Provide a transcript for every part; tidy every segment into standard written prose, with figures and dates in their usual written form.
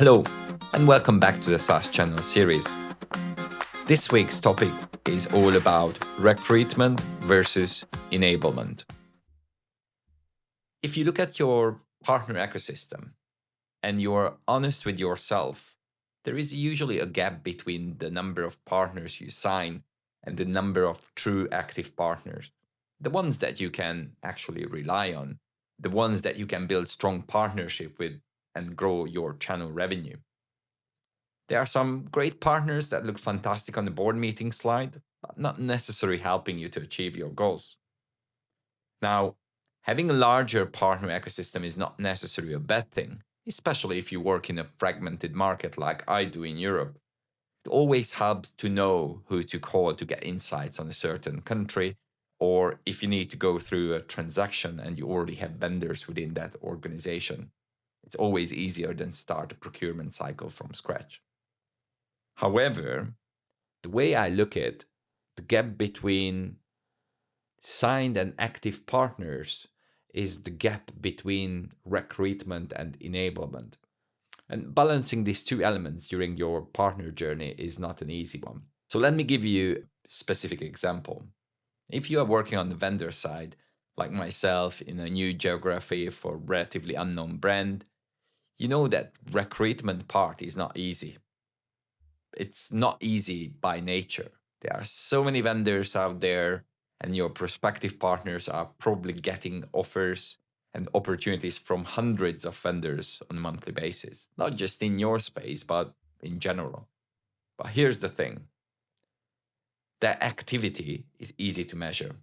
Hello, and welcome back to the SaaS Channel Series. This week's topic is all about recruitment versus enablement. If you look at your partner ecosystem and you're honest with yourself, there is usually a gap between the number of partners you sign and the number of true active partners, the ones that you can actually rely on, the ones that you can build strong partnership with and grow your channel revenue. There are some great partners that look fantastic on the board meeting slide, but not necessarily helping you to achieve your goals. Now, having a larger partner ecosystem is not necessarily a bad thing, especially if you work in a fragmented market like I do in Europe. It always helps to know who to call to get insights on a certain country, or if you need to go through a transaction and you already have vendors within that organization. It's always easier than start a procurement cycle from scratch. However, the way I look at the gap between signed and active partners is the gap between recruitment and enablement. And balancing these two elements during your partner journey is not an easy one. So let me give you a specific example. If you are working on the vendor side, like myself, in a new geography for a relatively unknown brand, you know that recruitment part is not easy. It's not easy by nature. There are so many vendors out there, and your prospective partners are probably getting offers and opportunities from hundreds of vendors on a monthly basis, not just in your space, but in general. But here's the thing: that activity is easy to measure.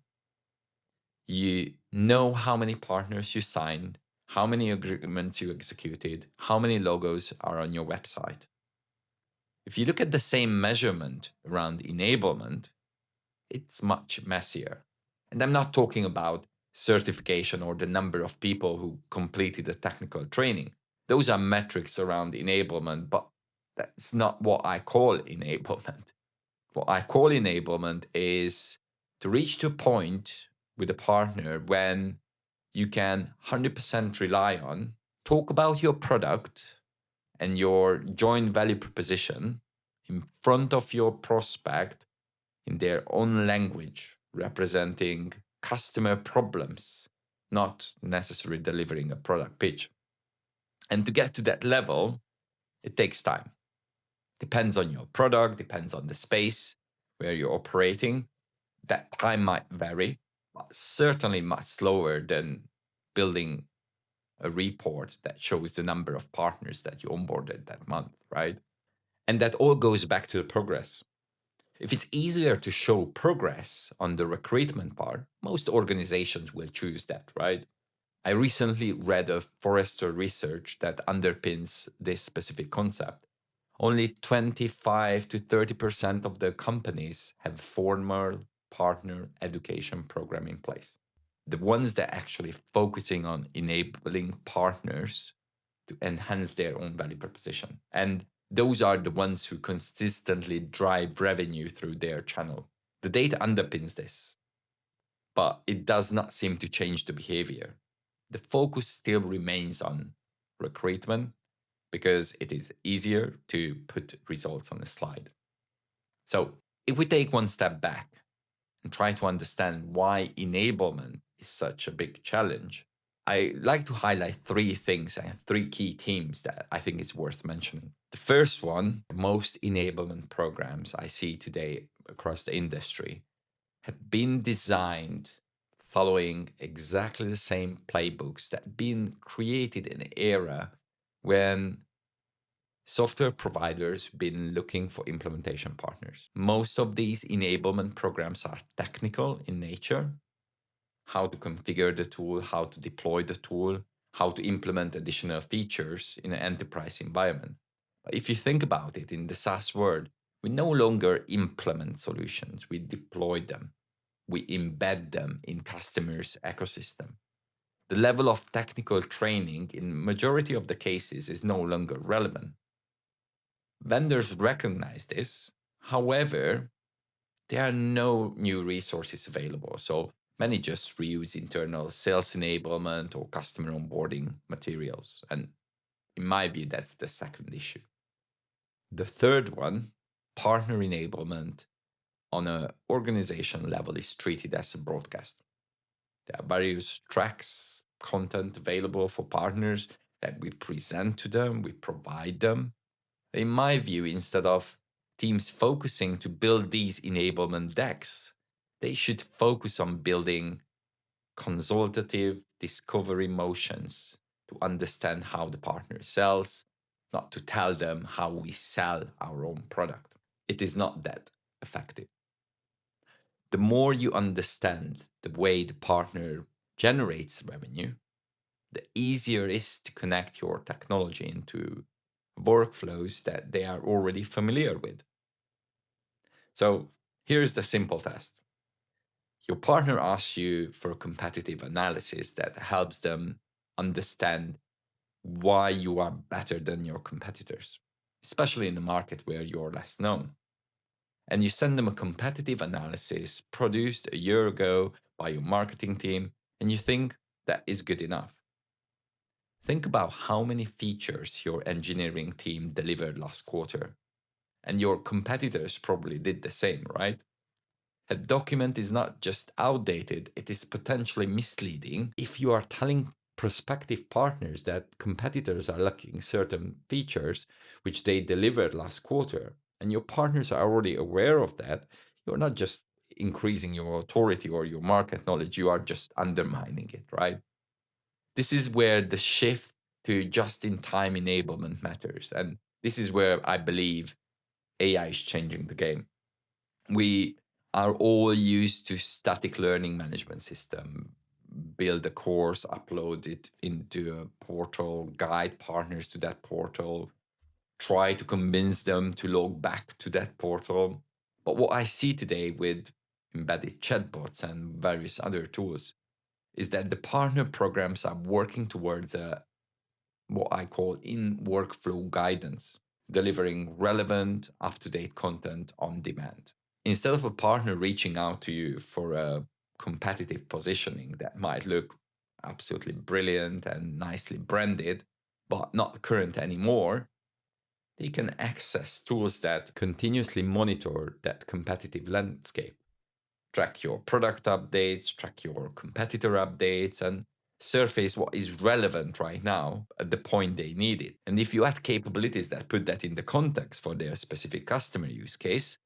You know how many partners you signed, how many agreements you executed, how many logos are on your website. If you look at the same measurement around enablement, it's much messier. And I'm not talking about certification or the number of people who completed the technical training. Those are metrics around enablement, but that's not what I call enablement. What I call enablement is to reach to a point with a partner when you can 100% rely on, talk about your product and your joint value proposition in front of your prospect in their own language, representing customer problems, not necessarily delivering a product pitch. And to get to that level, it takes time. Depends on your product, depends on the space where you're operating. That time might vary, but certainly much slower than building a report that shows the number of partners that you onboarded that month, right? And that all goes back to the progress. If it's easier to show progress on the recruitment part, most organizations will choose that, right? I recently read a Forrester research that underpins this specific concept. Only 25 to 30% of the companies have formal partner education program in place. The ones that actually focusing on enabling partners to enhance their own value proposition. And those are the ones who consistently drive revenue through their channel. The data underpins this, but it does not seem to change the behavior. The focus still remains on recruitment because it is easier to put results on a slide. So if we take one step back and try to understand why enablement is such a big challenge, I like to highlight three things and three key themes that I think is worth mentioning. The first one, most enablement programs I see today across the industry have been designed following exactly the same playbooks that have been created in an era when software providers been looking for implementation partners. Most of these enablement programs are technical in nature. How to configure the tool, how to deploy the tool, how to implement additional features in an enterprise environment. But if you think about it, in the SaaS world, we no longer implement solutions, we deploy them. We embed them in customers' ecosystem. The level of technical training in majority of the cases is no longer relevant. Vendors recognize this. However, there are no new resources available. So many just reuse internal sales enablement or customer onboarding materials. And In my view, that's the second issue. The third one, partner enablement on an organization level is treated as a broadcast. There are various tracks, content available for partners that we present to them, we provide them. In my view, instead of teams focusing to build these enablement decks, they should focus on building consultative discovery motions to understand how the partner sells, not to tell them how we sell our own product. It is not that effective. The more you understand the way the partner generates revenue, the easier it is to connect your technology into workflows that they are already familiar with. So here's the simple test. Your partner asks you for a competitive analysis that helps them understand why you are better than your competitors, especially in a market where you're less known. And you send them a competitive analysis produced a year ago by your marketing team, and you think that is good enough. Think about how many features your engineering team delivered last quarter. And your competitors probably did the same, right? A document is not just outdated, it is potentially misleading if you are telling prospective partners that competitors are lacking certain features which they delivered last quarter, and your partners are already aware of that. You're not just increasing your authority or your market knowledge, you are just undermining it, right? This is where the shift to just-in-time enablement matters. And this is where I believe AI is changing the game. We are all used to static learning management system, build a course, upload it into a portal, guide partners to that portal, try to convince them to log back to that portal. But what I see today with embedded chatbots and various other tools is that the partner programs are working towards what I call in-workflow guidance, delivering relevant, up-to-date content on demand. Instead of a partner reaching out to you for a competitive positioning that might look absolutely brilliant and nicely branded, but not current anymore, they can access tools that continuously monitor that competitive landscape, track your product updates, track your competitor updates, and surface what is relevant right now at the point they need it. And if you add capabilities that put that in the context for their specific customer use case,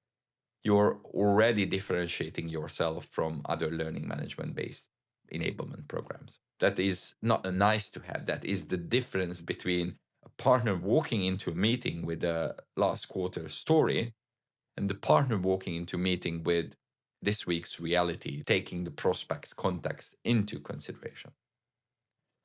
you're already differentiating yourself from other learning management based enablement programs. That is not a nice to have. That is the difference between a partner walking into a meeting with a last quarter story and the partner walking into a meeting with this week's reality, taking the prospect's context into consideration.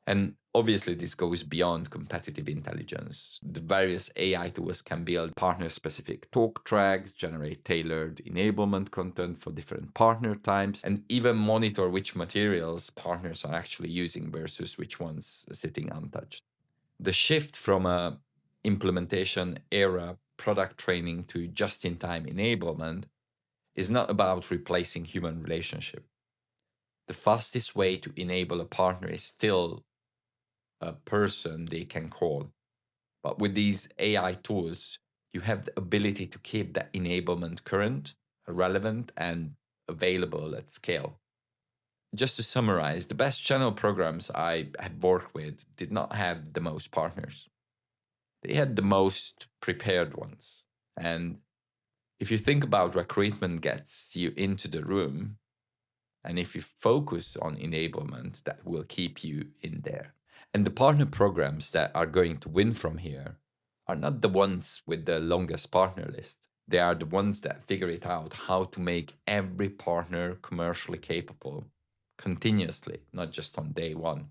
And obviously, this goes beyond competitive intelligence. The various AI tools can build partner-specific talk tracks, generate tailored enablement content for different partner types, and even monitor which materials partners are actually using versus which ones are sitting untouched. The shift from a implementation era product training to just-in-time enablement is not about replacing human relationship. The fastest way to enable a partner is still a person they can call. But with these AI tools, you have the ability to keep that enablement current, relevant, and available at scale. Just to summarize, the best channel programs I have worked with did not have the most partners. They had the most prepared ones. And if you think about recruitment gets you into the room, and if you focus on enablement, that will keep you in there. And the partner programs that are going to win from here are not the ones with the longest partner list. They are the ones that figure it out how to make every partner commercially capable continuously, not just on day one.